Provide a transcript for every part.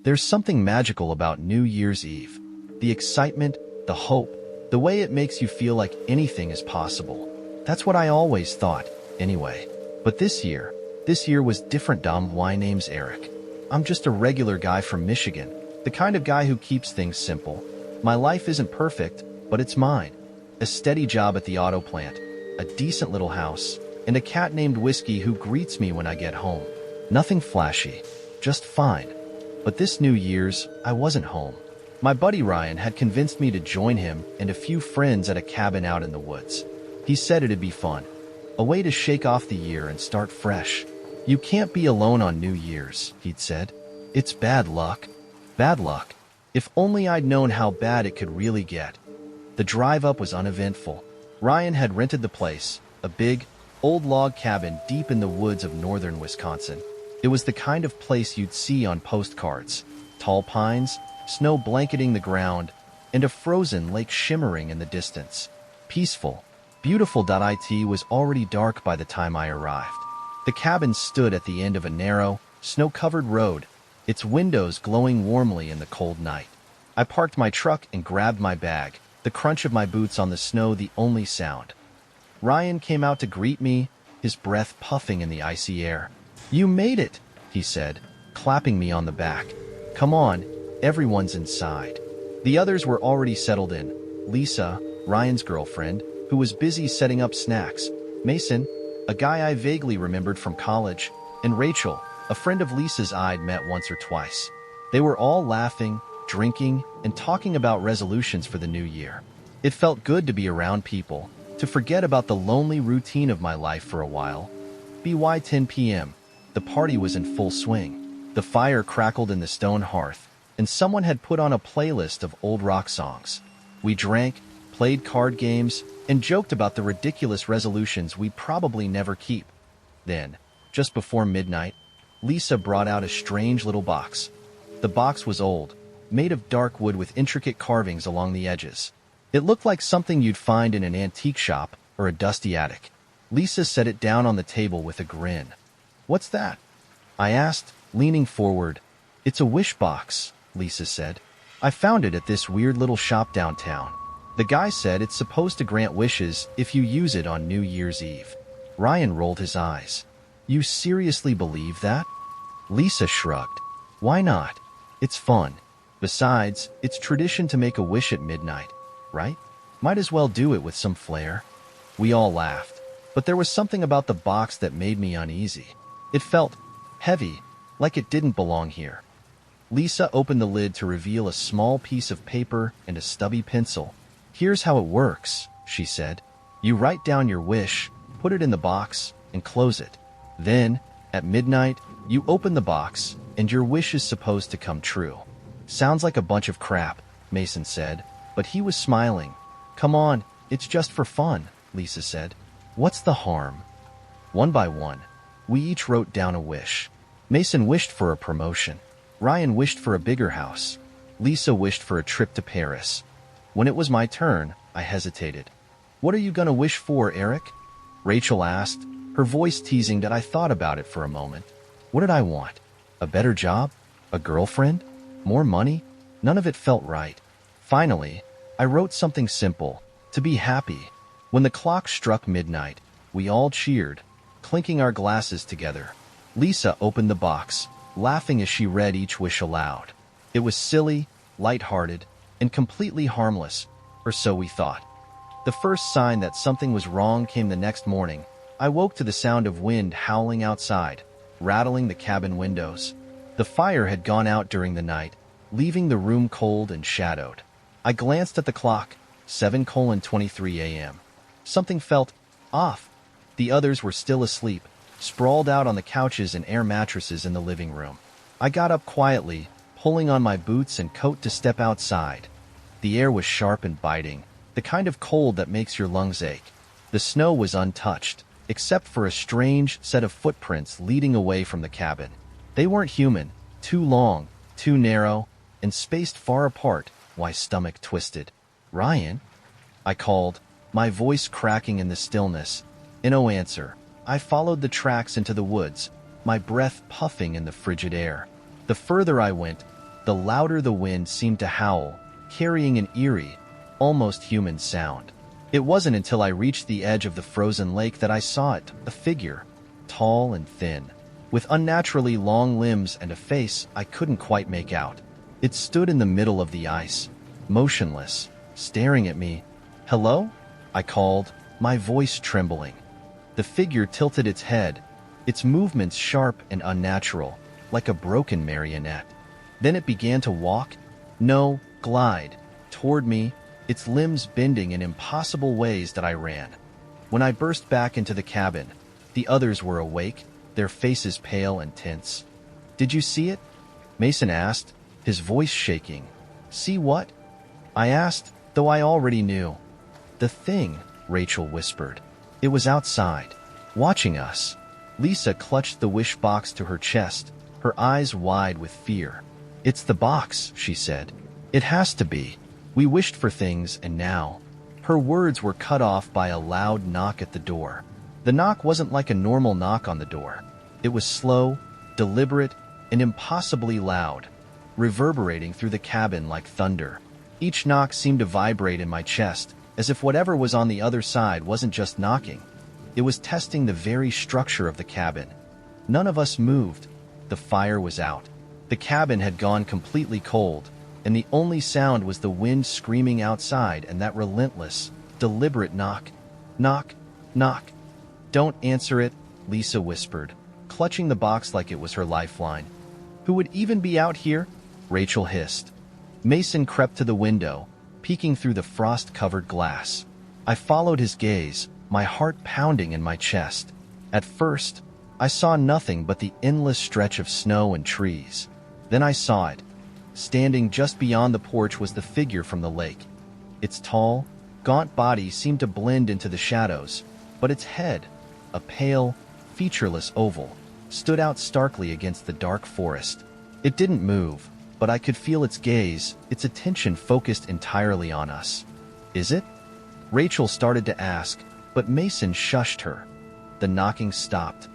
There's something magical about New Year's Eve. The excitement, the hope, the way it makes you feel like anything is possible. That's what I always thought, anyway. But this year was different. My name's Eric. I'm just a regular guy from Michigan, the kind of guy who keeps things simple. My life isn't perfect, but it's mine. A steady job at the auto plant, a decent little house, and a cat named Whiskey who greets me when I get home. Nothing flashy, just fine. But this New Year's, I wasn't home. My buddy Ryan had convinced me to join him and a few friends at a cabin out in the woods. He said it'd be fun, a way to shake off the year and start fresh. You can't be alone on New Year's, he'd said. It's bad luck. Bad luck. If only I'd known how bad it could really get. The drive up was uneventful. Ryan had rented the place, a big, old log cabin deep in the woods of northern Wisconsin. It was the kind of place you'd see on postcards. Tall pines, snow blanketing the ground, and a frozen lake shimmering in the distance. Peaceful, beautiful. It was already dark by the time I arrived. The cabin stood at the end of a narrow, snow-covered road, its windows glowing warmly in the cold night. I parked my truck and grabbed my bag, the crunch of my boots on the snow the only sound. Ryan came out to greet me, his breath puffing in the icy air. "You made it," he said, clapping me on the back. "Come on, everyone's inside." The others were already settled in. Lisa, Ryan's girlfriend, who was busy setting up snacks, Mason, a guy I vaguely remembered from college, and Rachel, a friend of Lisa's I'd met once or twice. They were all laughing, drinking, and talking about resolutions for the new year. It felt good to be around people, to forget about the lonely routine of my life for a while. By 10 p.m., the party was in full swing. The fire crackled in the stone hearth, and someone had put on a playlist of old rock songs. We drank, played card games, and joked about the ridiculous resolutions we'd probably never keep. Then, just before midnight, Lisa brought out a strange little box. The box was old, made of dark wood with intricate carvings along the edges. It looked like something you'd find in an antique shop or a dusty attic. Lisa set it down on the table with a grin. "What's that?" I asked, leaning forward. "It's a wish box," Lisa said. "I found it at this weird little shop downtown. The guy said it's supposed to grant wishes if you use it on New Year's Eve." Ryan rolled his eyes. "You seriously believe that?" Lisa shrugged. "Why not? It's fun. Besides, it's tradition to make a wish at midnight, right? Might as well do it with some flair." We all laughed, but there was something about the box that made me uneasy. It felt heavy, like it didn't belong here. Lisa opened the lid to reveal a small piece of paper and a stubby pencil. "Here's how it works," she said. "You write down your wish, put it in the box, and close it. Then, at midnight, you open the box, and your wish is supposed to come true." "Sounds like a bunch of crap," Mason said, but he was smiling. "Come on, it's just for fun," Lisa said. "What's the harm?" One by one, we each wrote down a wish. Mason wished for a promotion. Ryan wished for a bigger house. Lisa wished for a trip to Paris. When it was my turn, I hesitated. "What are you gonna wish for, Eric?" Rachel asked, her voice teasing that I thought about it for a moment. What did I want? A better job? A girlfriend? More money? None of it felt right. Finally, I wrote something simple, to be happy. When the clock struck midnight, we all cheered, clinking our glasses together. Lisa opened the box, laughing as she read each wish aloud. It was silly, light-hearted, and completely harmless, or so we thought. The first sign that something was wrong came the next morning. I woke to the sound of wind howling outside, rattling the cabin windows. The fire had gone out during the night, leaving the room cold and shadowed. I glanced at the clock, 7:23 a.m. Something felt off. The others were still asleep, sprawled out on the couches and air mattresses in the living room. I got up quietly, pulling on my boots and coat to step outside. The air was sharp and biting, the kind of cold that makes your lungs ache. The snow was untouched, except for a strange set of footprints leading away from the cabin. They weren't human, too long, too narrow, and spaced far apart. My stomach twisted. "Ryan?" I called, my voice cracking in the stillness. No answer. I followed the tracks into the woods, my breath puffing in the frigid air. The further I went, the louder the wind seemed to howl, carrying an eerie, almost human sound. It wasn't until I reached the edge of the frozen lake that I saw it, a figure, tall and thin, with unnaturally long limbs and a face I couldn't quite make out. It stood in the middle of the ice, motionless, staring at me. "Hello?" I called, my voice trembling. The figure tilted its head, its movements sharp and unnatural, like a broken marionette. Then it began to walk, no, glide, toward me, its limbs bending in impossible ways that I ran. When I burst back into the cabin, the others were awake, their faces pale and tense. "Did you see it?" Mason asked, his voice shaking. "See what?" I asked, though I already knew. "The thing," Rachel whispered. "It was outside, watching us." Lisa clutched the wish box to her chest, her eyes wide with fear. "It's the box," she said. "It has to be. We wished for things, and now—" Her words were cut off by a loud knock at the door. The knock wasn't like a normal knock on the door. It was slow, deliberate, and impossibly loud, reverberating through the cabin like thunder. Each knock seemed to vibrate in my chest, as if whatever was on the other side wasn't just knocking. It was testing the very structure of the cabin. None of us moved. The fire was out. The cabin had gone completely cold, and the only sound was the wind screaming outside and that relentless, deliberate knock. Knock, knock. "Don't answer it," Lisa whispered, clutching the box like it was her lifeline. "Who would even be out here?" Rachel hissed. Mason crept to the window, peeking through the frost-covered glass. I followed his gaze, my heart pounding in my chest. At first, I saw nothing but the endless stretch of snow and trees. Then I saw it. Standing just beyond the porch was the figure from the lake. Its tall, gaunt body seemed to blend into the shadows, but its head, a pale, featureless oval, stood out starkly against the dark forest. It didn't move, but I could feel its gaze, its attention focused entirely on us. "Is it?" Rachel started to ask, but Mason shushed her. The knocking stopped.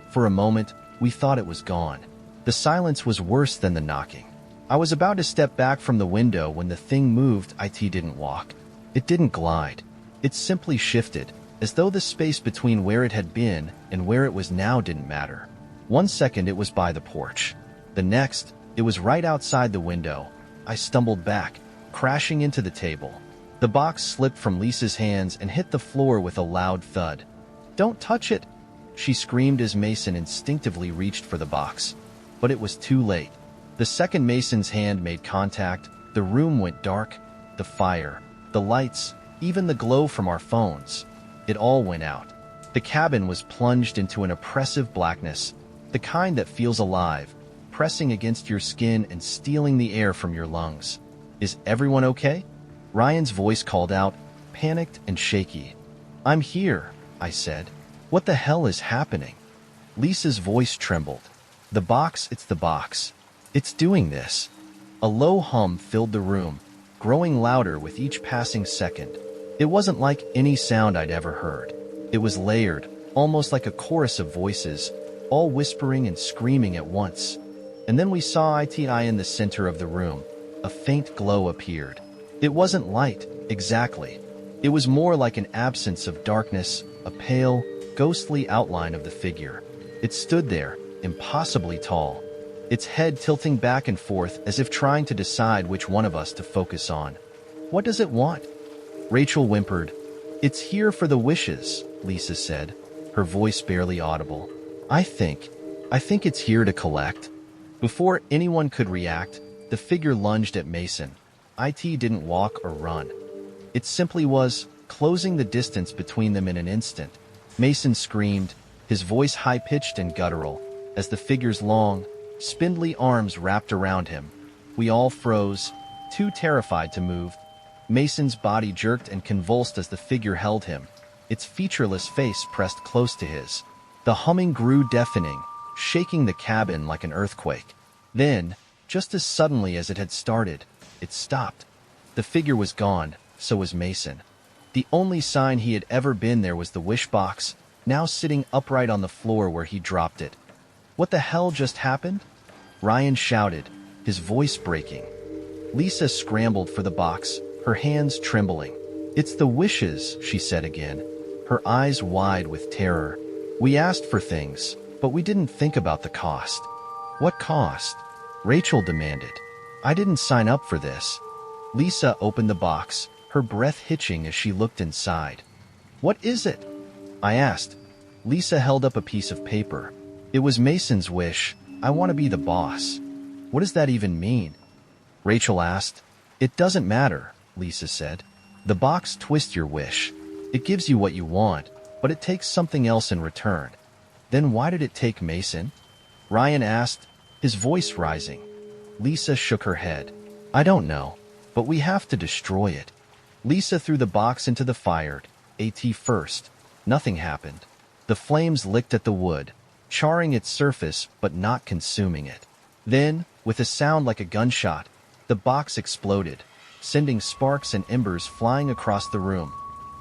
For a moment, we thought it was gone. The silence was worse than the knocking. I was about to step back from the window when the thing moved. It didn't walk. It didn't glide. It simply shifted, as though the space between where it had been and where it was now didn't matter. One second it was by the porch. The next, it was right outside the window. I stumbled back, crashing into the table. The box slipped from Lisa's hands and hit the floor with a loud thud. "Don't touch it!" she screamed as Mason instinctively reached for the box. But it was too late. The second Mason's hand made contact, the room went dark. The fire, the lights, even the glow from our phones. It all went out. The cabin was plunged into an oppressive blackness, the kind that feels alive, pressing against your skin and stealing the air from your lungs. "Is everyone okay?" Ryan's voice called out, panicked and shaky. "I'm here," I said. "What the hell is happening?" Lisa's voice trembled. "The box, it's the box. It's doing this." A low hum filled the room, growing louder with each passing second. It wasn't like any sound I'd ever heard. It was layered, almost like a chorus of voices, all whispering and screaming at once. And then we saw Iti in the center of the room. A faint glow appeared. It wasn't light, exactly. It was more like an absence of darkness, a pale, ghostly outline of the figure. It stood there, impossibly tall, its head tilting back and forth as if trying to decide which one of us to focus on. "What does it want?" Rachel whimpered. "It's here for the wishes," Lisa said, her voice barely audible. I think it's here to collect." Before anyone could react, the figure lunged at Mason. It didn't walk or run. It simply was, closing the distance between them in an instant. Mason screamed, his voice high-pitched and guttural, as the figure's long, spindly arms wrapped around him. We all froze, too terrified to move. Mason's body jerked and convulsed as the figure held him, its featureless face pressed close to his. The humming grew deafening, shaking the cabin like an earthquake. Then, just as suddenly as it had started, it stopped. The figure was gone, so was Mason. The only sign he had ever been there was the wish box, now sitting upright on the floor where he dropped it. "What the hell just happened?" Ryan shouted, his voice breaking. Lisa scrambled for the box, her hands trembling. "It's the wishes," she said again, her eyes wide with terror. "We asked for things, but we didn't think about the cost." "What cost?" Rachel demanded. "I didn't sign up for this." Lisa opened the box, her breath hitching as she looked inside. "What is it?" I asked. Lisa held up a piece of paper. "It was Mason's wish. I want to be the boss." "What does that even mean?" Rachel asked. "It doesn't matter," Lisa said. "The box twists your wish. It gives you what you want, but it takes something else in return." "Then why did it take Mason?" Ryan asked, his voice rising. Lisa shook her head. "I don't know, but we have to destroy it." Lisa threw the box into the fire, at first. Nothing happened. The flames licked at the wood, charring its surface but not consuming it. Then, with a sound like a gunshot, the box exploded, sending sparks and embers flying across the room.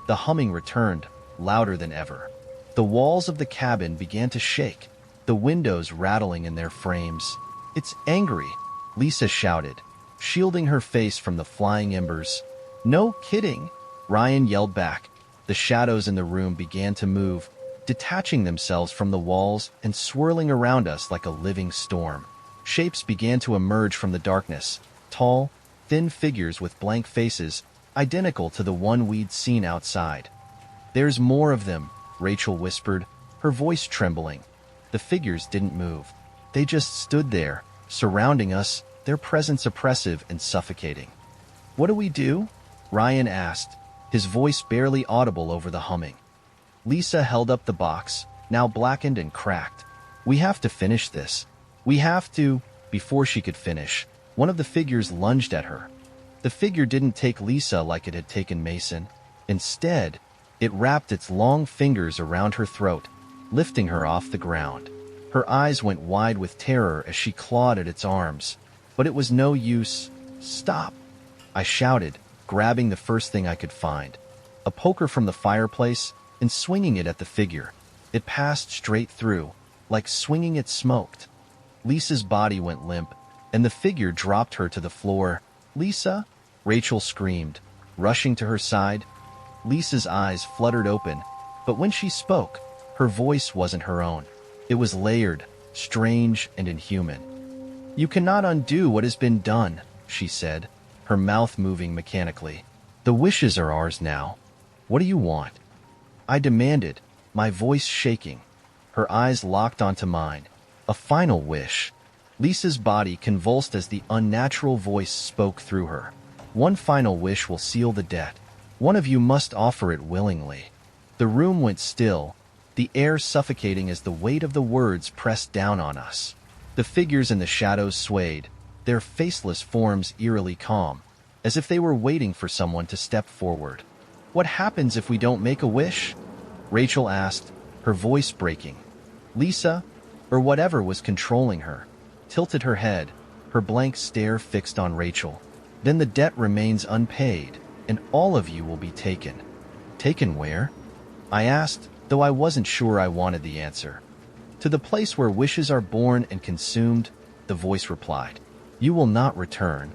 The humming returned, louder than ever. The walls of the cabin began to shake, the windows rattling in their frames. "It's angry," Lisa shouted, shielding her face from the flying embers. "No kidding," Ryan yelled back. The shadows in the room began to move, detaching themselves from the walls and swirling around us like a living storm. Shapes began to emerge from the darkness, tall, thin figures with blank faces, identical to the one we'd seen outside. "There's more of them," Rachel whispered, her voice trembling. The figures didn't move. They just stood there, surrounding us, their presence oppressive and suffocating. "What do we do?" Ryan asked, his voice barely audible over the humming. Lisa held up the box, now blackened and cracked. "We have to finish this. We have to." Before she could finish, one of the figures lunged at her. The figure didn't take Lisa like it had taken Mason. Instead, it wrapped its long fingers around her throat, lifting her off the ground. Her eyes went wide with terror as she clawed at its arms. But it was no use. "Stop!" I shouted, grabbing the first thing I could find. A poker from the fireplace, and swinging it at the figure. It passed straight through, like swinging it smoked. Lisa's body went limp, and the figure dropped her to the floor. "Lisa!" Rachel screamed, rushing to her side. Lisa's eyes fluttered open, but when she spoke, her voice wasn't her own. It was layered, strange, and inhuman. "You cannot undo what has been done," she said, her mouth moving mechanically. "The wishes are ours now. What do you want?" I demanded, my voice shaking. Her eyes locked onto mine. "A final wish." Lisa's body convulsed as the unnatural voice spoke through her. "One final wish will seal the debt. One of you must offer it willingly." The room went still, the air suffocating as the weight of the words pressed down on us. The figures in the shadows swayed, their faceless forms eerily calm, as if they were waiting for someone to step forward. "What happens if we don't make a wish?" Rachel asked, her voice breaking. Lisa, or whatever was controlling her, tilted her head, her blank stare fixed on Rachel. "Then the debt remains unpaid, and all of you will be taken." "Taken where?" I asked, though I wasn't sure I wanted the answer. "To the place where wishes are born and consumed," the voice replied. "You will not return."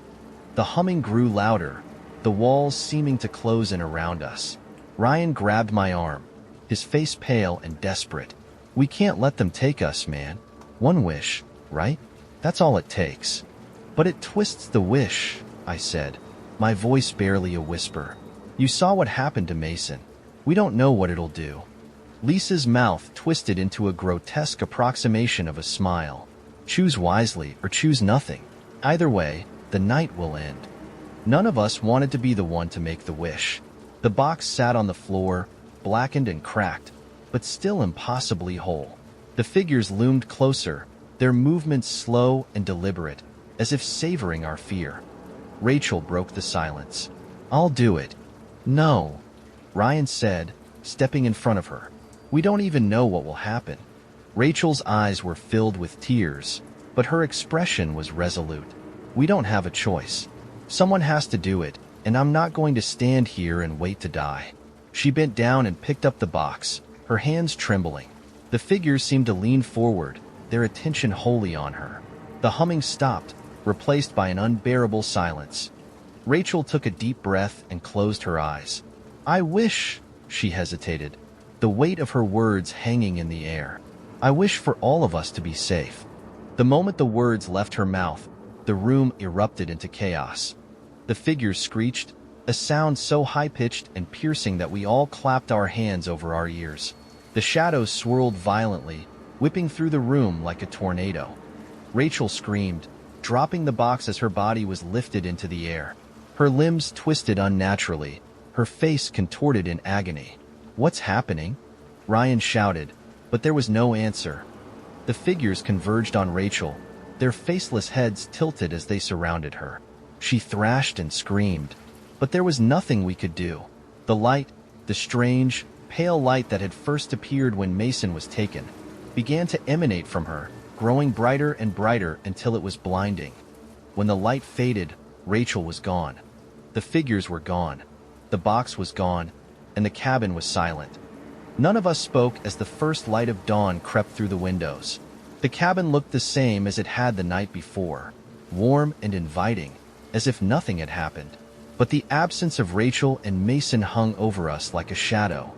The humming grew louder, the walls seeming to close in around us. Ryan grabbed my arm, his face pale and desperate. "We can't let them take us, man. One wish, right? That's all it takes." "But it twists the wish," I said, my voice barely a whisper. "You saw what happened to Mason. We don't know what it'll do." Lisa's mouth twisted into a grotesque approximation of a smile. "Choose wisely or choose nothing. Either way, the night will end." None of us wanted to be the one to make the wish. The box sat on the floor, blackened and cracked, but still impossibly whole. The figures loomed closer, their movements slow and deliberate, as if savoring our fear. Rachel broke the silence. "I'll do it." "No," Ryan said, stepping in front of her. "We don't even know what will happen." Rachel's eyes were filled with tears, but her expression was resolute. "We don't have a choice. Someone has to do it, and I'm not going to stand here and wait to die." She bent down and picked up the box, her hands trembling. The figures seemed to lean forward, their attention wholly on her. The humming stopped, replaced by an unbearable silence. Rachel took a deep breath and closed her eyes. "I wish," she hesitated, the weight of her words hanging in the air. "I wish for all of us to be safe." The moment the words left her mouth, the room erupted into chaos. The figures screeched, a sound so high-pitched and piercing that we all clapped our hands over our ears. The shadows swirled violently, whipping through the room like a tornado. Rachel screamed, dropping the box as her body was lifted into the air. Her limbs twisted unnaturally, her face contorted in agony. "What's happening?" Ryan shouted, but there was no answer. The figures converged on Rachel, their faceless heads tilted as they surrounded her. She thrashed and screamed, but there was nothing we could do. The light, the strange, pale light that had first appeared when Mason was taken, began to emanate from her, growing brighter and brighter until it was blinding. When the light faded, Rachel was gone. The figures were gone. The box was gone, and the cabin was silent. None of us spoke as the first light of dawn crept through the windows. The cabin looked the same as it had the night before, warm and inviting, as if nothing had happened. But the absence of Rachel and Mason hung over us like a shadow.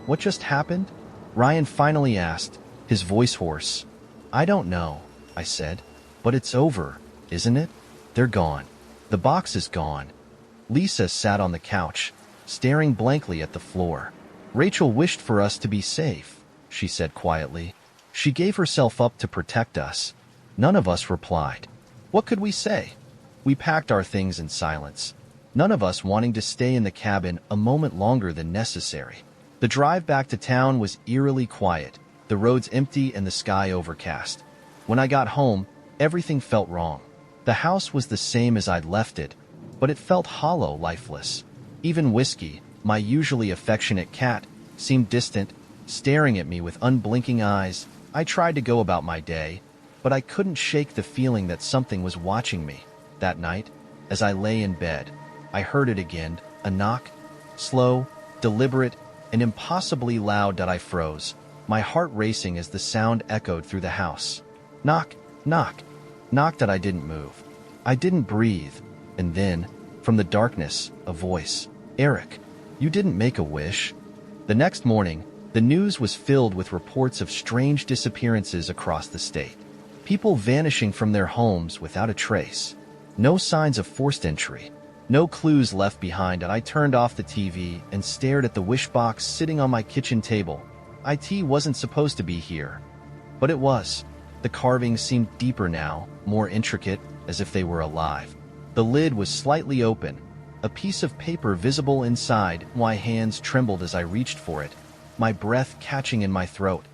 "What just happened?" Ryan finally asked, his voice hoarse. "I don't know," I said, "but it's over, isn't it? They're gone. The box is gone." Lisa sat on the couch, staring blankly at the floor. "Rachel wished for us to be safe," she said quietly. "She gave herself up to protect us." None of us replied. What could we say? We packed our things in silence, none of us wanting to stay in the cabin a moment longer than necessary. The drive back to town was eerily quiet, the roads empty and the sky overcast. When I got home, everything felt wrong. The house was the same as I'd left it, but it felt hollow, lifeless. Even Whiskey, my usually affectionate cat, seemed distant, staring at me with unblinking eyes. I tried to go about my day, but I couldn't shake the feeling that something was watching me. That night, as I lay in bed, I heard it again, a knock, slow, deliberate, and impossibly loud that I froze, my heart racing as the sound echoed through the house. Knock, knock, knock that I didn't move. I didn't breathe, and then, from the darkness, a voice. "Eric, you didn't make a wish." The next morning, the news was filled with reports of strange disappearances across the state. People vanishing from their homes without a trace. No signs of forced entry. No clues left behind, and I turned off the TV and stared at the wish box sitting on my kitchen table. IT wasn't supposed to be here, but it was. The carvings seemed deeper now, more intricate, as if they were alive. The lid was slightly open, a piece of paper visible inside. My hands trembled as I reached for it, my breath catching in my throat.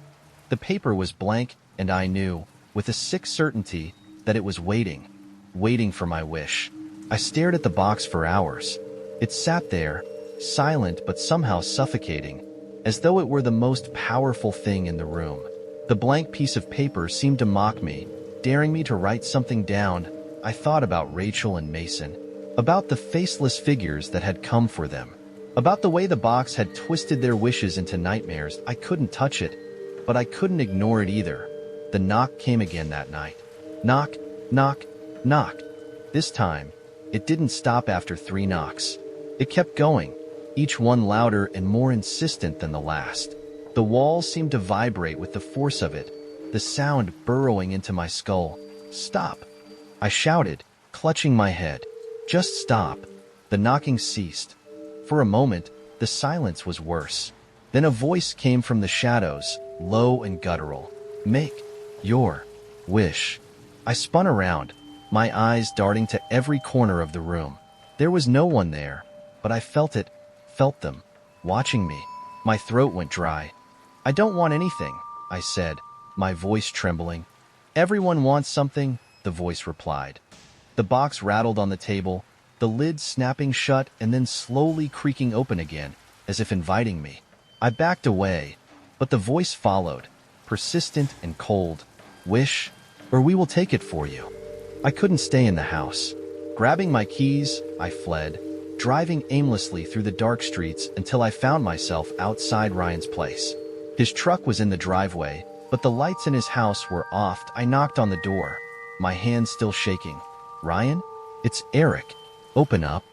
The paper was blank, and I knew, with a sick certainty, that it was waiting for my wish. I stared at the box for hours. It sat there, silent but somehow suffocating, as though it were the most powerful thing in the room. The blank piece of paper seemed to mock me, daring me to write something down. I thought about Rachel and Mason, about the faceless figures that had come for them, about the way the box had twisted their wishes into nightmares. I couldn't touch it, but I couldn't ignore it either. The knock came again that night. Knock, knock, knock. This time, it didn't stop after 3 knocks. It kept going, each one louder and more insistent than the last. The walls seemed to vibrate with the force of it, the sound burrowing into my skull. "Stop!" I shouted, clutching my head. "Just stop." The knocking ceased. For a moment, the silence was worse. Then a voice came from the shadows, low and guttural. "Make your wish." I spun around, my eyes darting to every corner of the room. There was no one there, but I felt them, watching me. My throat went dry. "I don't want anything," I said, my voice trembling. "Everyone wants something," the voice replied. The box rattled on the table, the lid snapping shut and then slowly creaking open again, as if inviting me. I backed away, but the voice followed, persistent and cold. "Wish, or we will take it for you." I couldn't stay in the house. Grabbing my keys, I fled, driving aimlessly through the dark streets until I found myself outside Ryan's place. His truck was in the driveway, but the lights in his house were off. I knocked on the door, my hands still shaking. Ryan? It's Eric. Open up.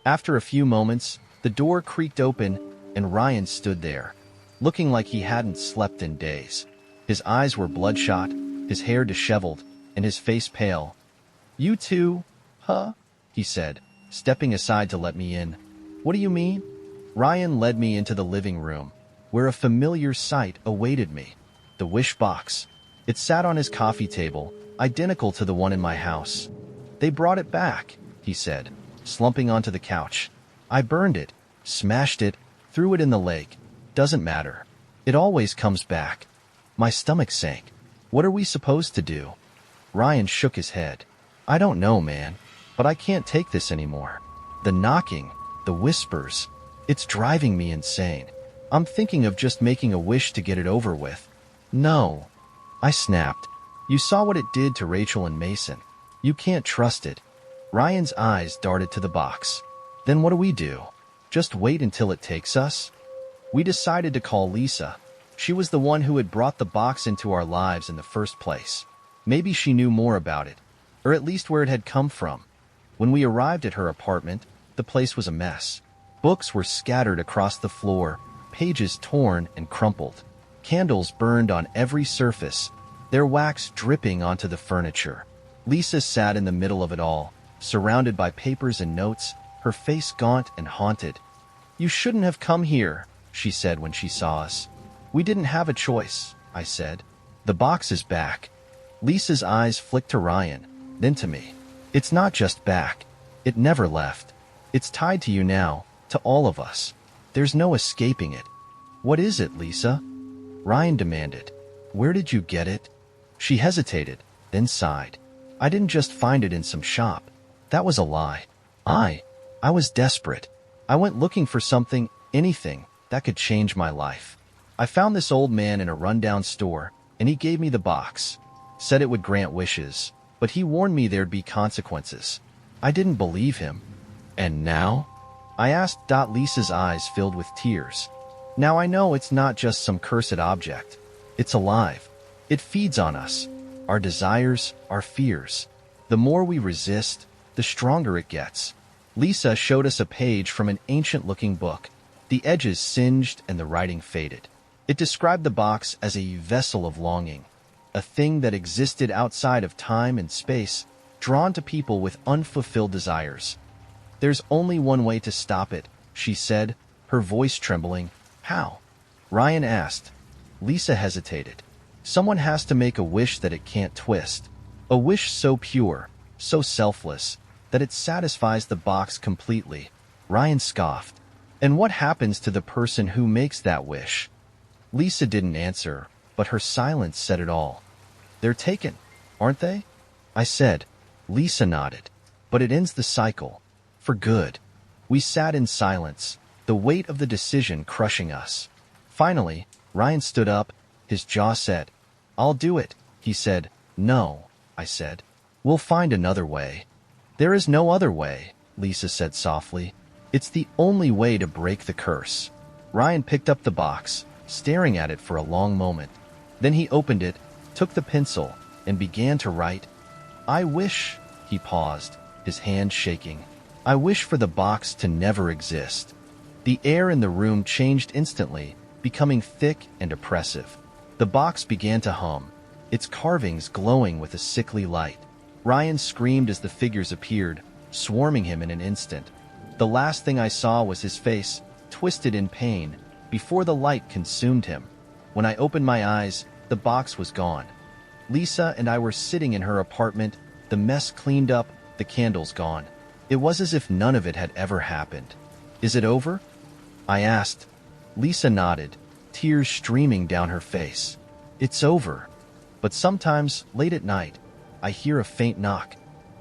After a few moments, the door creaked open and Ryan stood there, looking like he hadn't slept in days. His eyes were bloodshot, his hair disheveled, and his face pale. "You too, huh?" he said, stepping aside to let me in. "What do you mean?" Ryan led me into the living room, where a familiar sight awaited me. The wish box. It sat on his coffee table, identical to the one in my house. "They brought it back," he said, slumping onto the couch. "I burned it, smashed it, threw it in the lake. Doesn't matter. It always comes back." My stomach sank. What are we supposed to do? Ryan shook his head. "I don't know, man, but I can't take this anymore. The knocking, the whispers, it's driving me insane. I'm thinking of just making a wish to get it over with." "No," I snapped. "You saw what it did to Rachel and Mason. You can't trust it." Ryan's eyes darted to the box. "Then what do we do? Just wait until it takes us?" We decided to call Lisa. She was the one who had brought the box into our lives in the first place. Maybe she knew more about it, or at least where it had come from. When we arrived at her apartment, the place was a mess. Books were scattered across the floor, pages torn and crumpled. Candles burned on every surface, their wax dripping onto the furniture. Lisa sat in the middle of it all, surrounded by papers and notes, her face gaunt and haunted. "You shouldn't have come here," she said when she saw us. "We didn't have a choice," I said. "The box is back." Lisa's eyes flicked to Ryan, then to me. "It's not just back. It never left. It's tied to you now, to all of us. There's no escaping it." "What is it, Lisa?" Ryan demanded. "Where did you get it?" She hesitated, then sighed. "I didn't just find it in some shop. That was a lie. I was desperate. I went looking for something, anything, that could change my life. I found this old man in a rundown store, and he gave me the box. Said it would grant wishes, but he warned me there'd be consequences. I didn't believe him. And now?" I asked. Lisa's eyes filled with tears. "Now I know it's not just some cursed object. It's alive. It feeds on us, our desires, our fears. The more we resist, the stronger it gets." Lisa showed us a page from an ancient-looking book, the edges singed and the writing faded. It described the box as a vessel of longing, a thing that existed outside of time and space, drawn to people with unfulfilled desires. "There's only one way to stop it," she said, her voice trembling. "How?" Ryan asked. Lisa hesitated. "Someone has to make a wish that it can't twist. A wish so pure, so selfless, that it satisfies the box completely." Ryan scoffed. "And what happens to the person who makes that wish?" Lisa didn't answer, but her silence said it all. "They're taken, aren't they?" I said. Lisa nodded. "But it ends the cycle. For good." We sat in silence, the weight of the decision crushing us. Finally, Ryan stood up, his jaw set. "I'll do it," he said. "No," I said. "We'll find another way." "There is no other way," Lisa said softly. "It's the only way to break the curse." Ryan picked up the box, staring at it for a long moment. Then he opened it, took the pencil, and began to write. "I wish," he paused, his hand shaking. "I wish for the box to never exist." The air in the room changed instantly, becoming thick and oppressive. The box began to hum, its carvings glowing with a sickly light. Ryan screamed as the figures appeared, swarming him in an instant. The last thing I saw was his face, twisted in pain, before the light consumed him. When I opened my eyes, the box was gone. Lisa and I were sitting in her apartment, the mess cleaned up, the candles gone. It was as if none of it had ever happened. "Is it over?" I asked. Lisa nodded, tears streaming down her face. "It's over. But sometimes, late at night, I hear a faint knock.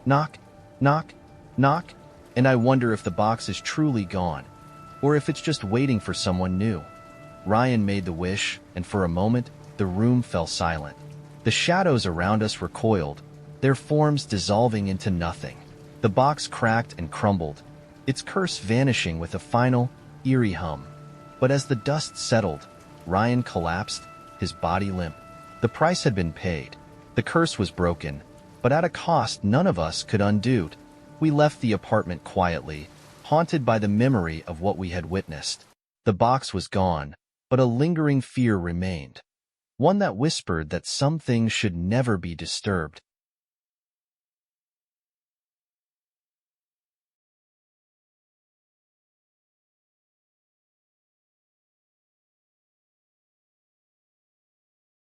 Knock, knock, knock, and I wonder if the box is truly gone, or if it's just waiting for someone new." Ryan made the wish, and for a moment, the room fell silent. The shadows around us recoiled, their forms dissolving into nothing. The box cracked and crumbled, its curse vanishing with a final, eerie hum. But as the dust settled, Ryan collapsed, his body limp. The price had been paid. The curse was broken, but at a cost none of us could undo. We left the apartment quietly, haunted by the memory of what we had witnessed. The box was gone, but a lingering fear remained, one that whispered that some things should never be disturbed.